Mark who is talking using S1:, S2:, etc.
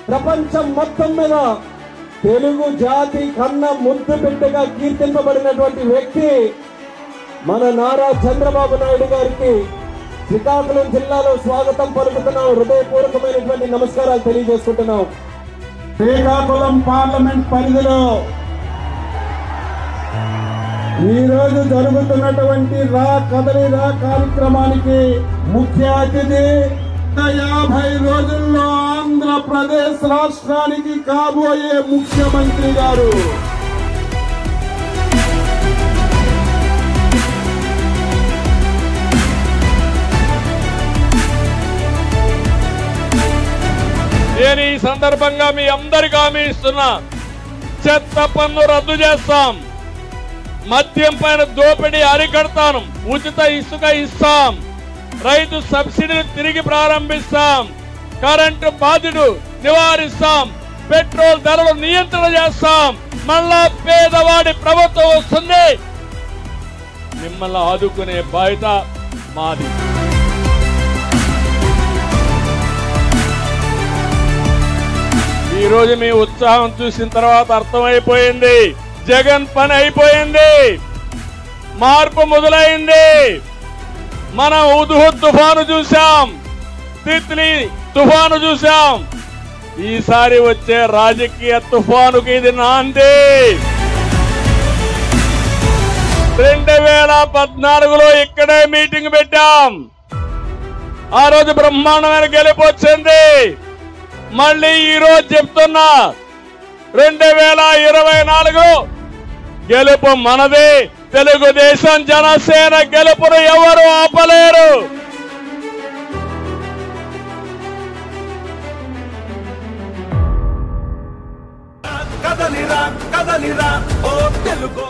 S1: ప్రపంచం మొత్తం మీద తెలుగు జాతి కన్నా ముద్దు బిడ్డగా కీర్తింపబడినటువంటి వ్యక్తి మన నారా చంద్రబాబు నాయుడు గారికి శ్రీకాకుళం జిల్లాలో స్వాగతం పలుకుతున్నాం. హృదయపూర్వకమైనటువంటి నమస్కారాలు తెలియజేసుకుంటున్నాం. శ్రీకాకుళం పార్లమెంట్ పరిధిలో ఈ రోజు జరుగుతున్నటువంటి రా కదలి రా కార్యక్రమానికి ముఖ్య అతిథి 50 రోజుల్లో ఆంధ్రప్రదేశ్ రాష్ట్రానికి కాబోయే ముఖ్యమంత్రి గారు.
S2: నేను ఈ సందర్భంగా మీ అందరికీ హామీ ఇస్తున్నా, చెత్త పన్ను రద్దు చేస్తాం, మద్యం పైన దోపిడీ అరికడతాను, ఉచిత ఇసుక ఇస్తాం, రైతు సబ్సిడీని తిరిగి ప్రారంభిస్తాం, కరెంటు బాధ్యుడు నివారిస్తాం, పెట్రోల్ ధరలు నియంత్రణ చేస్తాం, మళ్ళా పేదవాడి ప్రభుత్వం వస్తుంది. మిమ్మల్ని ఆదుకునే బాధ్యత మాది. ఈ రోజు మీ ఉత్సాహం చూసిన తర్వాత అర్థమైపోయింది, జగన్ పని అయిపోయింది, మార్పు మొదలైంది. మనం హుద్హుద్ తుఫాను చూశాం, తిత్లీ తుఫాను చూశాం, ఈసారి వచ్చే రాజకీయ తుఫానుకి ఇది నాంది. 2014లో ఇక్కడే మీటింగ్ పెట్టాం, ఆ రోజు బ్రహ్మాండమైన గెలుపు వచ్చింది. మళ్ళీ ఈ రోజు చెప్తున్నా, 2024 గెలుపు మనది. తెలుగుదేశం జనసేన గెలుపును ఎవరు ఆపలేరు.
S3: కదలిరా కదలిరా ఓ తెలుగు